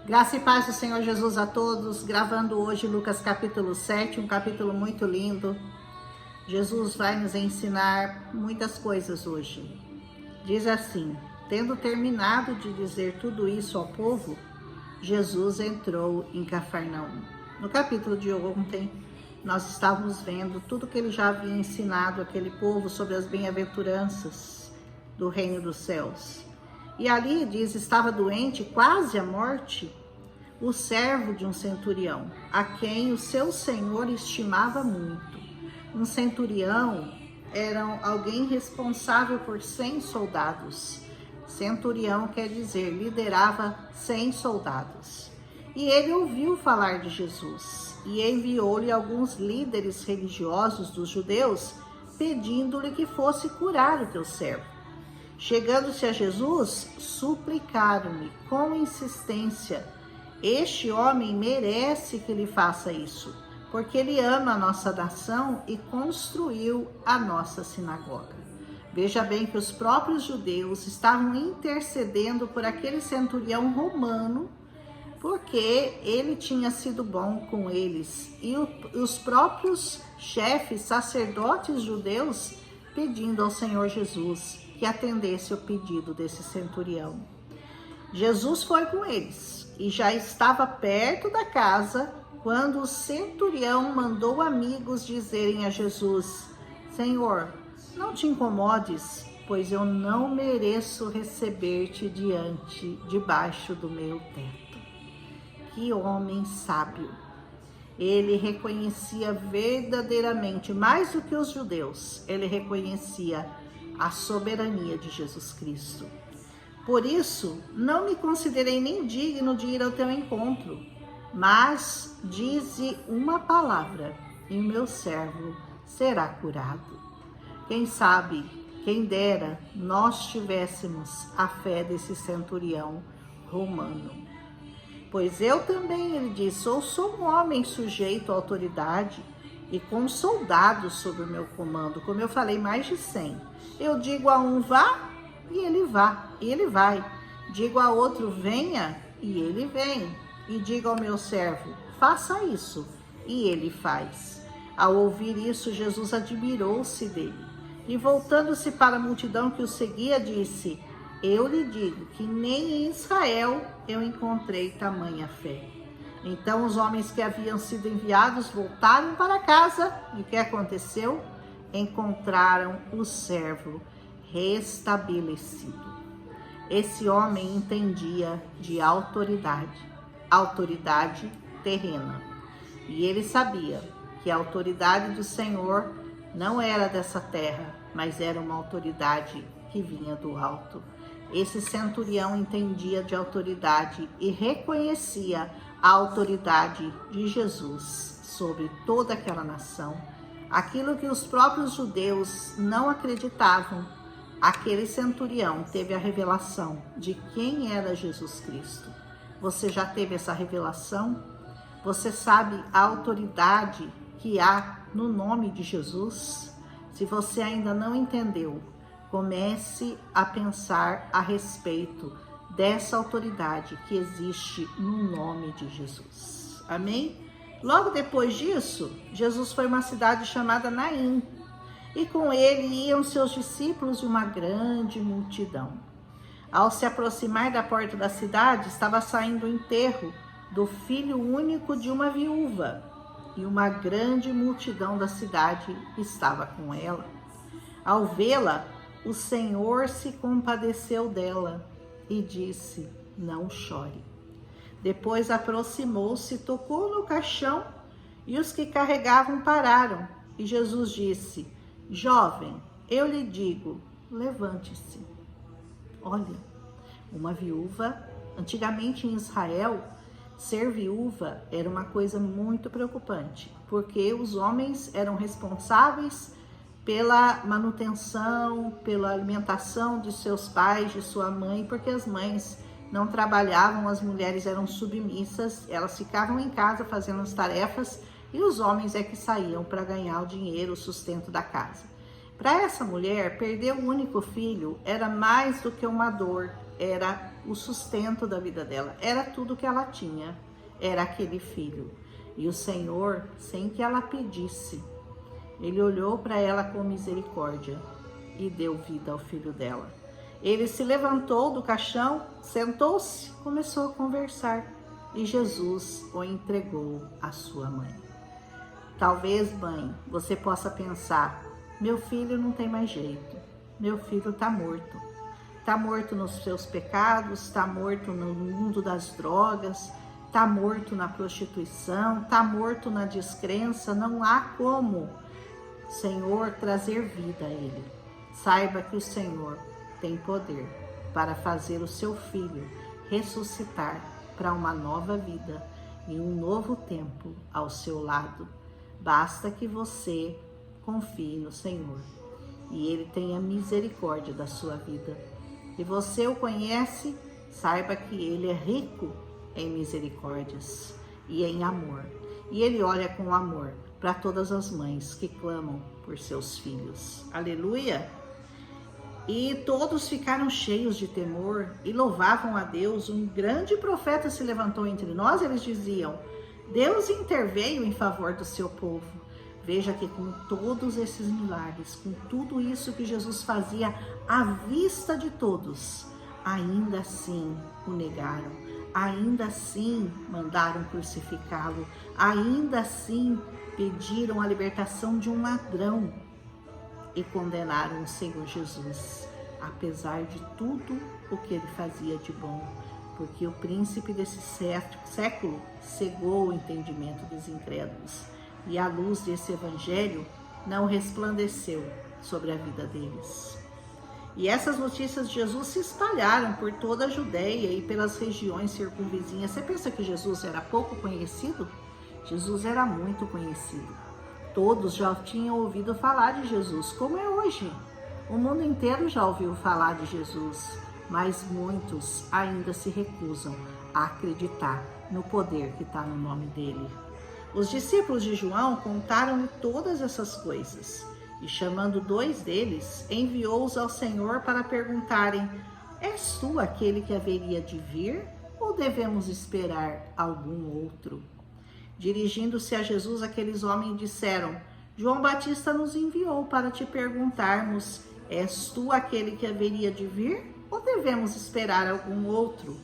Graça e paz do Senhor Jesus a todos, gravando hoje Lucas capítulo 7, um capítulo muito lindo. Jesus vai nos ensinar muitas coisas hoje. Diz assim: tendo terminado de dizer tudo isso ao povo, Jesus entrou em Cafarnaum. No capítulo de ontem, nós estávamos vendo tudo que ele já havia ensinado àquele povo sobre as bem-aventuranças do reino dos céus. E ali diz, estava doente, quase à morte, o servo de um centurião, a quem o seu senhor estimava muito. Um centurião era alguém responsável por 100 soldados. Centurião quer dizer, liderava 100 soldados. E ele ouviu falar de Jesus e enviou-lhe alguns líderes religiosos dos judeus, pedindo-lhe que fosse curar o teu servo. Chegando-se a Jesus, suplicaram-lhe com insistência: este homem merece que lhe faça isso, porque ele ama a nossa nação e construiu a nossa sinagoga. Veja bem que os próprios judeus estavam intercedendo por aquele centurião romano, porque ele tinha sido bom com eles. E os próprios chefes, sacerdotes judeus, pedindo ao Senhor Jesus que atendesse o pedido desse centurião. Jesus foi com eles e já estava perto da casa quando o centurião mandou amigos dizerem a Jesus: Senhor, não te incomodes, pois eu não mereço receber-te debaixo do meu teto. Que homem sábio! Ele reconhecia verdadeiramente, mais do que os judeus, ele reconhecia a soberania de Jesus Cristo. Por isso, não me considerei nem digno de ir ao teu encontro, mas dize uma palavra e o meu servo será curado. Quem sabe, quem dera, nós tivéssemos a fé desse centurião romano. Pois eu também, ele disse, sou um homem sujeito à autoridade e com soldados sob o meu comando, como eu falei, mais de 100. Eu digo a um vá, e ele vai. Digo a outro venha, e ele vem. E digo ao meu servo, faça isso, e ele faz. Ao ouvir isso, Jesus admirou-se dele. E voltando-se para a multidão que o seguia, disse: eu lhe digo que nem em Israel eu encontrei tamanha fé. Então os homens que haviam sido enviados voltaram para casa. E o que aconteceu? Encontraram o servo restabelecido. Esse homem entendia de autoridade terrena. E ele sabia que a autoridade do Senhor não era dessa terra, mas era uma autoridade que vinha do alto. Esse centurião entendia de autoridade e reconhecia a autoridade de Jesus sobre toda aquela nação. Aquilo que os próprios judeus não acreditavam, aquele centurião teve a revelação de quem era Jesus Cristo. Você já teve essa revelação? Você sabe a autoridade que há no nome de Jesus? Se você ainda não entendeu, comece a pensar a respeito dessa autoridade que existe no nome de Jesus. Amém? Logo depois disso, Jesus foi a uma cidade chamada Naim, e com ele iam seus discípulos e uma grande multidão. Ao se aproximar da porta da cidade, estava saindo o enterro do filho único de uma viúva, e uma grande multidão da cidade estava com ela. Ao vê-la, o Senhor se compadeceu dela e disse: não chore. Depois aproximou-se, tocou no caixão e os que carregavam pararam. E Jesus disse: jovem, eu lhe digo, levante-se. Olha, uma viúva, antigamente em Israel, ser viúva era uma coisa muito preocupante, porque os homens eram responsáveis pela manutenção, pela alimentação de seus pais, de sua mãe, porque as mães não trabalhavam, as mulheres eram submissas, elas ficavam em casa fazendo as tarefas e os homens é que saíam para ganhar o dinheiro, o sustento da casa. Para essa mulher, perder o único filho era mais do que uma dor, era o sustento da vida dela. Era tudo que ela tinha, era aquele filho. E o Senhor, sem que ela pedisse, Ele olhou para ela com misericórdia e deu vida ao filho dela. Ele se levantou do caixão, sentou-se, começou a conversar e Jesus o entregou à sua mãe. Talvez, mãe, você possa pensar, meu filho não tem mais jeito, meu filho está morto. Está morto nos seus pecados, está morto no mundo das drogas, está morto na prostituição, está morto na descrença, não há como, Senhor, trazer vida a ele. Saiba que o Senhor tem poder para fazer o seu filho ressuscitar para uma nova vida e um novo tempo ao seu lado. Basta que você confie no Senhor e Ele tenha misericórdia da sua vida. Se você o conhece, saiba que Ele é rico em misericórdias e em amor. E Ele olha com amor para todas as mães que clamam por seus filhos. Aleluia! E todos ficaram cheios de temor e louvavam a Deus. Um grande profeta se levantou entre nós. Eles diziam, Deus interveio em favor do seu povo. Veja que com todos esses milagres, com tudo isso que Jesus fazia à vista de todos, ainda assim o negaram, ainda assim mandaram crucificá-lo, ainda assim pediram a libertação de um ladrão e condenaram o Senhor Jesus, apesar de tudo o que ele fazia de bom, porque o príncipe desse século cegou o entendimento dos incrédulos e a luz desse evangelho não resplandeceu sobre a vida deles. E essas notícias de Jesus se espalharam por toda a Judéia e pelas regiões circunvizinhas. Você pensa que Jesus era pouco conhecido? Jesus era muito conhecido. Todos já tinham ouvido falar de Jesus, como é hoje. O mundo inteiro já ouviu falar de Jesus, mas muitos ainda se recusam a acreditar no poder que está no nome dele. Os discípulos de João contaram-lhe todas essas coisas e, chamando 2 deles, enviou-os ao Senhor para perguntarem, és tu aquele que haveria de vir ou devemos esperar algum outro? Dirigindo-se a Jesus, aqueles homens disseram, João Batista nos enviou para te perguntarmos, és tu aquele que haveria de vir ou devemos esperar algum outro?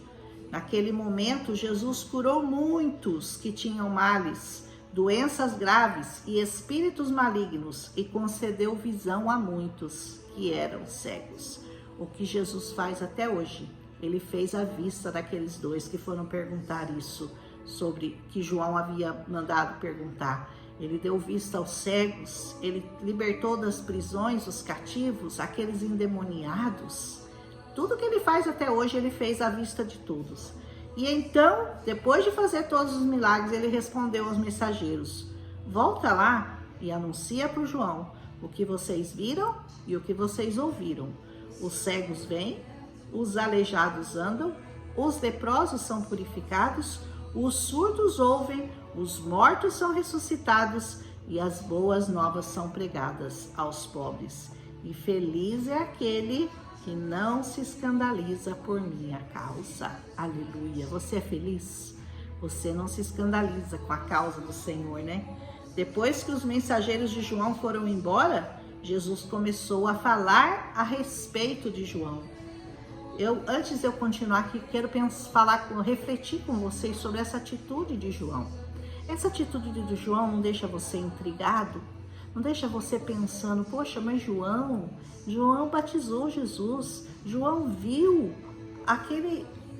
Naquele momento, Jesus curou muitos que tinham males, doenças graves e espíritos malignos e concedeu visão a muitos que eram cegos. O que Jesus faz até hoje, ele fez à vista daqueles 2 que foram perguntar isso, sobre que João havia mandado perguntar. Ele deu vista aos cegos, ele libertou das prisões os cativos, aqueles endemoniados. Tudo que ele faz até hoje, ele fez à vista de todos. E então, depois de fazer todos os milagres, ele respondeu aos mensageiros, volta lá e anuncia para o João o que vocês viram e o que vocês ouviram. Os cegos vêm, os aleijados andam, os leprosos são purificados, os surdos ouvem, os mortos são ressuscitados e as boas novas são pregadas aos pobres. E feliz é aquele que não se escandaliza por minha causa. Aleluia. Você é feliz? Você não se escandaliza com a causa do Senhor, né? Depois que os mensageiros de João foram embora, Jesus começou a falar a respeito de João. Antes de eu continuar aqui, quero refletir com vocês sobre essa atitude de João. Essa atitude de João não deixa você intrigado? Não deixa você pensando, poxa, mas João batizou Jesus, João viu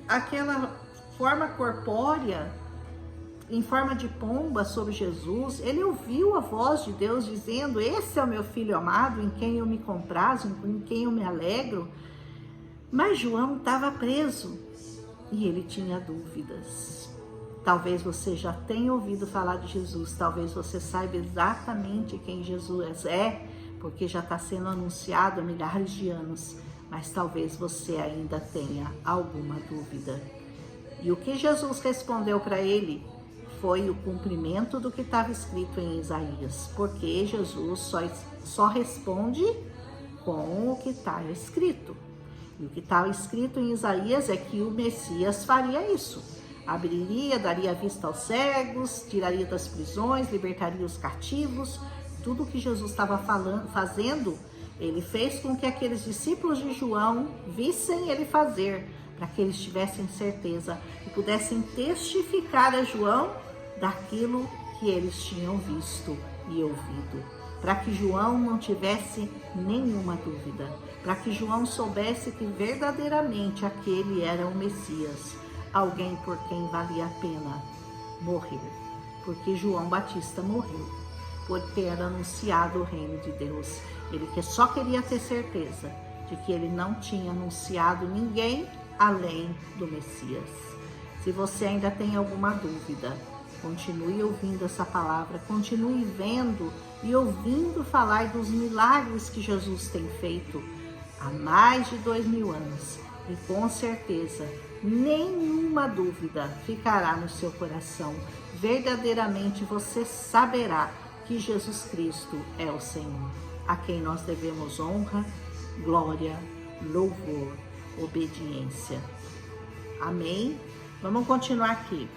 aquela forma corpórea, em forma de pomba sobre Jesus, ele ouviu a voz de Deus dizendo, esse é o meu filho amado, em quem eu me comprazo, em quem eu me alegro. Mas João estava preso e ele tinha dúvidas. Talvez você já tenha ouvido falar de Jesus, talvez você saiba exatamente quem Jesus é, porque já está sendo anunciado há milhares de anos, mas talvez você ainda tenha alguma dúvida. E o que Jesus respondeu para ele foi o cumprimento do que estava escrito em Isaías, porque Jesus só responde com o que está escrito. E o que está escrito em Isaías é que o Messias faria isso. Abriria, daria vista aos cegos, tiraria das prisões, libertaria os cativos. Tudo o que Jesus estava fazendo, ele fez com que aqueles discípulos de João vissem ele fazer, para que eles tivessem certeza e pudessem testificar a João daquilo que eles tinham visto e ouvido. Para que João não tivesse nenhuma dúvida, para que João soubesse que verdadeiramente aquele era o Messias, alguém por quem valia a pena morrer, porque João Batista morreu por ter anunciado o reino de Deus. Ele só queria ter certeza de que ele não tinha anunciado ninguém além do Messias. Se você ainda tem alguma dúvida, continue ouvindo essa palavra, continue vendo e ouvindo falar dos milagres que Jesus tem feito há mais de 2000 anos. E com certeza, nenhuma dúvida ficará no seu coração. Verdadeiramente você saberá que Jesus Cristo é o Senhor, a quem nós devemos honra, glória, louvor, obediência. Amém? Vamos continuar aqui.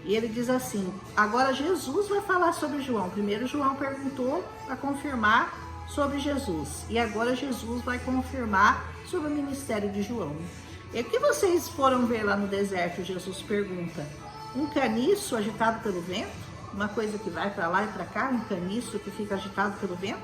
E ele diz assim, agora Jesus vai falar sobre João. Primeiro João perguntou para confirmar sobre Jesus. E agora Jesus vai confirmar sobre o ministério de João. E o que vocês foram ver lá no deserto? Jesus pergunta. Um caniço agitado pelo vento? Uma coisa que vai para lá e para cá? Um caniço que fica agitado pelo vento?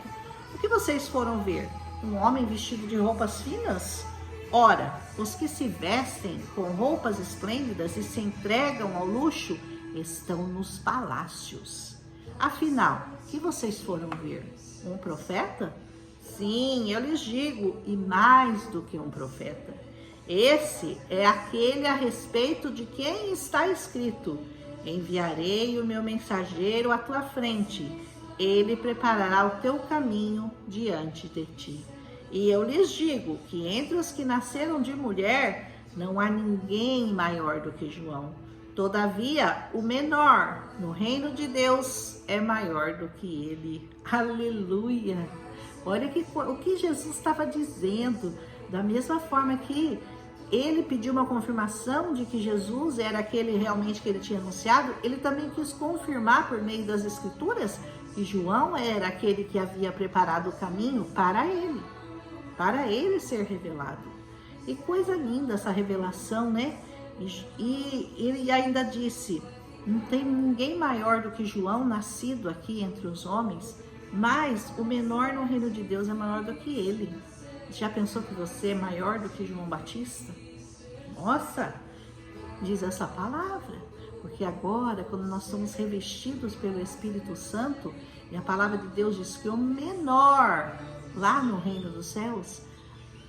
O que vocês foram ver? Um homem vestido de roupas finas? Ora, os que se vestem com roupas esplêndidas e se entregam ao luxo estão nos palácios. Afinal, o que vocês foram ver? Um profeta? Sim, eu lhes digo, e mais do que um profeta. Esse é aquele a respeito de quem está escrito: enviarei o meu mensageiro à tua frente, ele preparará o teu caminho diante de ti. E eu lhes digo que entre os que nasceram de mulher, não há ninguém maior do que João. Todavia, o menor no reino de Deus é maior do que ele. Aleluia! Olha o que Jesus estava dizendo. Da mesma forma que ele pediu uma confirmação de que Jesus era aquele realmente que ele tinha anunciado, ele também quis confirmar por meio das Escrituras que João era aquele que havia preparado o caminho para ele ser revelado. E coisa linda essa revelação, né? E ele ainda disse, não tem ninguém maior do que João nascido aqui entre os homens, mas o menor no reino de Deus é maior do que ele. Já pensou que você é maior do que João Batista? Nossa, diz essa palavra, porque agora, quando nós somos revestidos pelo Espírito Santo, e a palavra de Deus diz que o menor lá no reino dos céus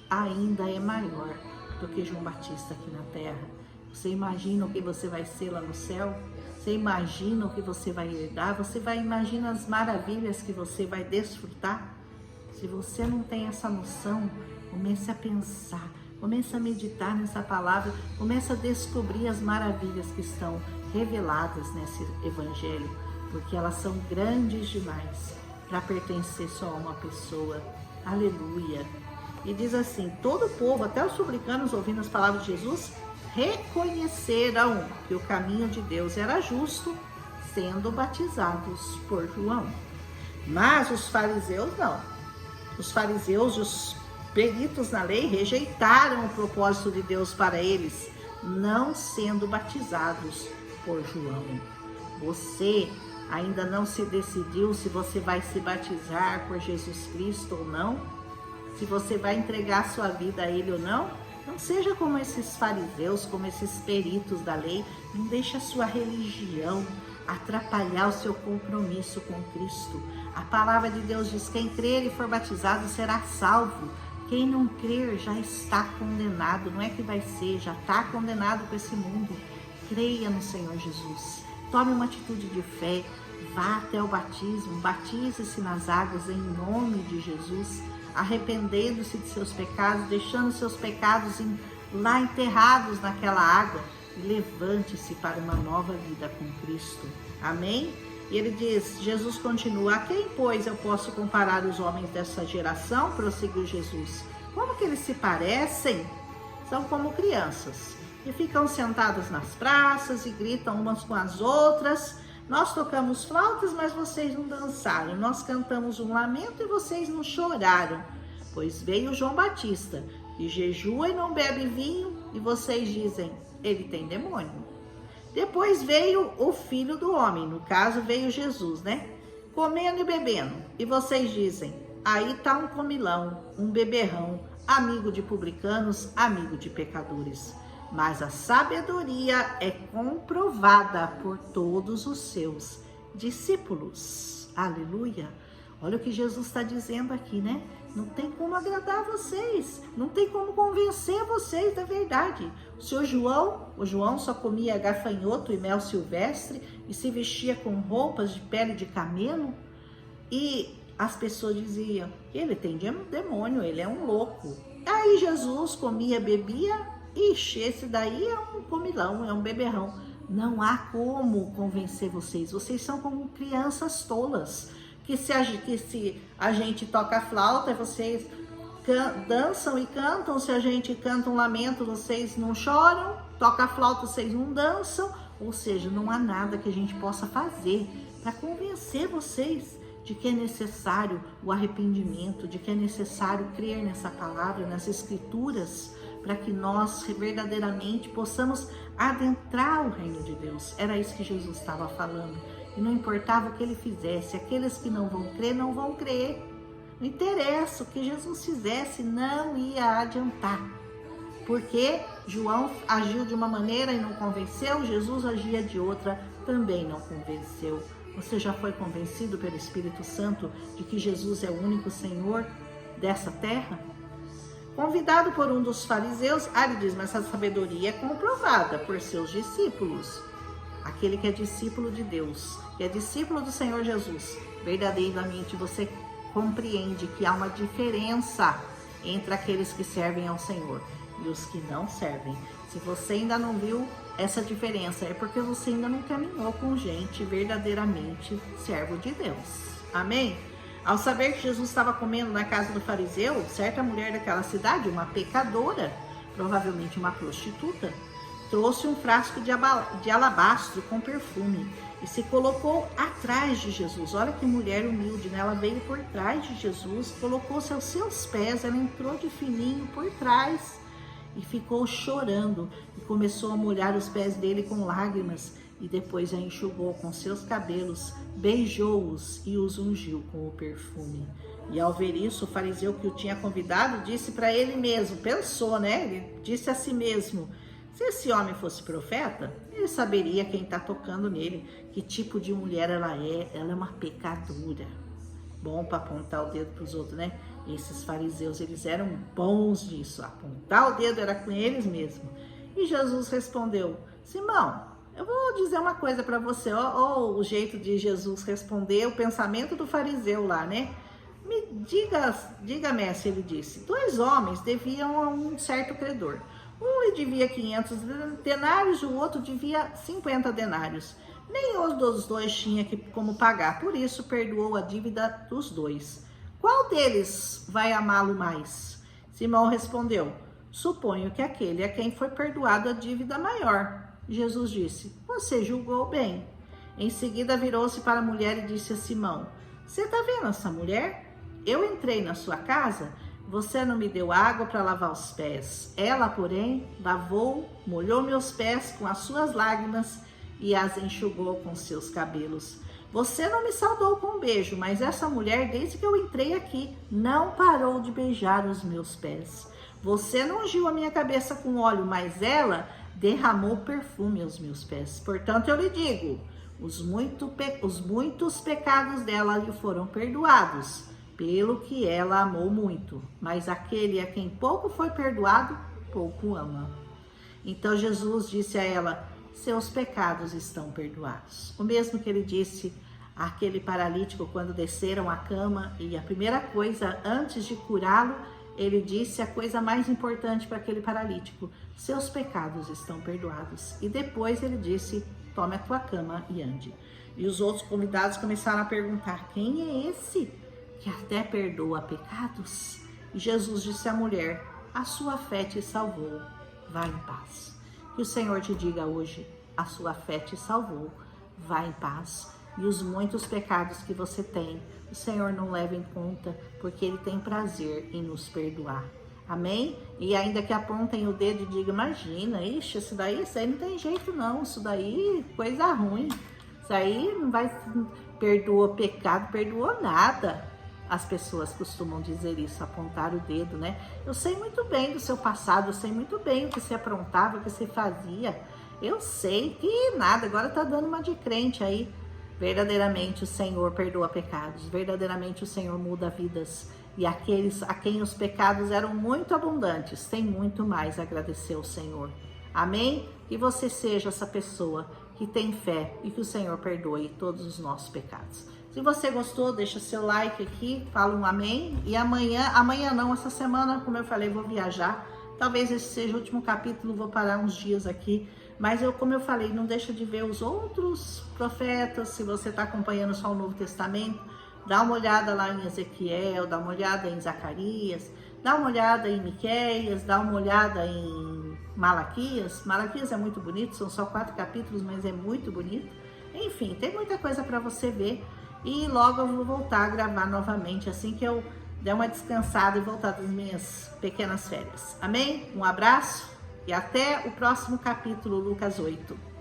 ainda é maior do que João Batista aqui na terra. Você imagina o que você vai ser lá no céu? Você imagina o que você vai herdar? Você vai imaginar as maravilhas que você vai desfrutar? Se você não tem essa noção, comece a pensar, comece a meditar nessa palavra, comece a descobrir as maravilhas que estão reveladas nesse evangelho, porque elas são grandes demais para pertencer só a uma pessoa. Aleluia! E diz assim, todo o povo, até os publicanos ouvindo as palavras de Jesus, reconheceram que o caminho de Deus era justo, sendo batizados por João. Mas os fariseus não. Os fariseus e os peritos na lei rejeitaram o propósito de Deus para eles, não sendo batizados por João. Você ainda não se decidiu se você vai se batizar por Jesus Cristo ou não? Se você vai entregar sua vida a Ele ou não? Não seja como esses fariseus, como esses peritos da lei. Não deixe a sua religião atrapalhar o seu compromisso com Cristo. A palavra de Deus diz, quem crer e for batizado será salvo. Quem não crer já está condenado. Não é que vai ser, já está condenado com esse mundo. Creia no Senhor Jesus. Tome uma atitude de fé. Vá até o batismo. Batize-se nas águas em nome de Jesus, arrependendo-se de seus pecados, deixando seus pecados lá enterrados naquela água, e levante-se para uma nova vida com Cristo. Amém? E ele diz, Jesus continua, a quem, pois, eu posso comparar os homens dessa geração? Prosseguiu Jesus. Como que eles se parecem? São como crianças e ficam sentadas nas praças e gritam umas com as outras. Nós tocamos flautas, mas vocês não dançaram. Nós cantamos um lamento e vocês não choraram. Pois veio João Batista, que jejua e não bebe vinho, e vocês dizem, ele tem demônio. Depois veio o Filho do Homem, no caso veio Jesus, né? Comendo e bebendo, e vocês dizem, aí tá um comilão, um beberrão, amigo de publicanos, amigo de pecadores. Mas a sabedoria é comprovada por todos os seus discípulos. Aleluia! Olha o que Jesus está dizendo aqui, né? Não tem como agradar vocês, não tem como convencer vocês da verdade. O João só comia gafanhoto e mel silvestre e se vestia com roupas de pele de camelo. E as pessoas diziam, ele tem demônio, ele é um louco. Aí Jesus comia, bebia, ixi, esse daí é um comilão, é um beberrão. Não há como convencer vocês, vocês são como crianças tolas. Que se a gente toca flauta, vocês dançam e cantam. Se a gente canta um lamento, vocês não choram. Toca flauta, vocês não dançam. Ou seja, não há nada que a gente possa fazer para convencer vocês de que é necessário o arrependimento, de que é necessário crer nessa palavra, nas escrituras, para que nós verdadeiramente possamos adentrar o reino de Deus. Era isso que Jesus estava falando. E não importava o que ele fizesse, aqueles que não vão crer, não vão crer. Não interessa, o que Jesus fizesse não ia adiantar. Porque João agiu de uma maneira e não convenceu, Jesus agia de outra, também não convenceu. Você já foi convencido pelo Espírito Santo de que Jesus é o único Senhor dessa terra? Convidado por um dos fariseus, ele diz, mas essa sabedoria é comprovada por seus discípulos. Aquele que é discípulo de Deus, que é discípulo do Senhor Jesus, verdadeiramente você compreende que há uma diferença entre aqueles que servem ao Senhor e os que não servem. Se você ainda não viu essa diferença, é porque você ainda não caminhou com gente verdadeiramente servo de Deus. Amém? Ao saber que Jesus estava comendo na casa do fariseu, certa mulher daquela cidade, uma pecadora, provavelmente uma prostituta, trouxe um frasco de alabastro com perfume e se colocou atrás de Jesus. Olha que mulher humilde, né? Ela veio por trás de Jesus, colocou-se aos seus pés, ela entrou de fininho por trás e ficou chorando e começou a molhar os pés dele com lágrimas e depois a enxugou com seus cabelos, beijou-os e os ungiu com o perfume. E ao ver isso, o fariseu que o tinha convidado disse para ele mesmo, pensou, né? Ele disse a si mesmo, se esse homem fosse profeta, ele saberia quem está tocando nele, que tipo de mulher ela é uma pecadora. Bom para apontar o dedo para os outros, né? Esses fariseus, eles eram bons nisso, apontar o dedo era com eles mesmo. E Jesus respondeu, Simão, eu vou dizer uma coisa para você, ó, o jeito de Jesus responder, o pensamento do fariseu lá, né? Me diga, mestre, ele disse, 2 homens deviam a um certo credor. Um lhe devia 500 denários, o outro devia 50 denários. Nenhum dos dois tinha como pagar, por isso perdoou a dívida dos dois. Qual deles vai amá-lo mais? Simão respondeu, suponho que aquele a quem foi perdoado a dívida maior. Jesus disse, você julgou bem. Em seguida virou-se para a mulher e disse a Simão, você está vendo essa mulher? Eu entrei na sua casa, você não me deu água para lavar os pés. Ela, porém, lavou, molhou meus pés com as suas lágrimas e as enxugou com seus cabelos. Você não me saudou com um beijo, mas essa mulher, desde que eu entrei aqui, não parou de beijar os meus pés. Você não ungiu a minha cabeça com óleo, mas ela derramou perfume aos meus pés. Portanto, eu lhe digo, os muitos pecados dela lhe foram perdoados, pelo que ela amou muito. Mas aquele a quem pouco foi perdoado, pouco ama. Então Jesus disse a ela, seus pecados estão perdoados. O mesmo que ele disse àquele paralítico quando desceram a cama, e a primeira coisa, antes de curá-lo, ele disse a coisa mais importante para aquele paralítico, seus pecados estão perdoados. E depois ele disse, tome a tua cama e ande. E os outros convidados começaram a perguntar, quem é esse que até perdoa pecados? E Jesus disse à mulher: a sua fé te salvou, vá em paz. Que o Senhor te diga hoje: a sua fé te salvou, vá em paz. E os muitos pecados que você tem, o Senhor não leva em conta, porque Ele tem prazer em nos perdoar. Amém? E ainda que apontem o dedo e digam: imagina, ixi, isso aí não tem jeito não, isso daí coisa ruim, isso aí não vai, perdoa pecado, perdoou nada. As pessoas costumam dizer isso, apontar o dedo, né? Eu sei muito bem do seu passado, eu sei muito bem o que você aprontava, o que você fazia. Eu sei que nada, agora tá dando uma de crente aí. Verdadeiramente o Senhor perdoa pecados, verdadeiramente o Senhor muda vidas. E aqueles a quem os pecados eram muito abundantes, tem muito mais a agradecer ao Senhor. Amém? Que você seja essa pessoa que tem fé e que o Senhor perdoe todos os nossos pecados. Se você gostou, deixa seu like aqui, fala um amém. E amanhã não, essa semana, como eu falei, vou viajar. Talvez esse seja o último capítulo, vou parar uns dias aqui. Mas como eu falei, não deixa de ver os outros profetas. Se você está acompanhando só o Novo Testamento, dá uma olhada lá em Ezequiel, dá uma olhada em Zacarias, dá uma olhada em Miqueias, dá uma olhada em Malaquias. Malaquias é muito bonito, são só 4 capítulos, mas é muito bonito. Enfim, tem muita coisa para você ver. E logo eu vou voltar a gravar novamente, assim que eu der uma descansada e voltar das minhas pequenas férias. Amém? Um abraço e até o próximo capítulo, Lucas 8.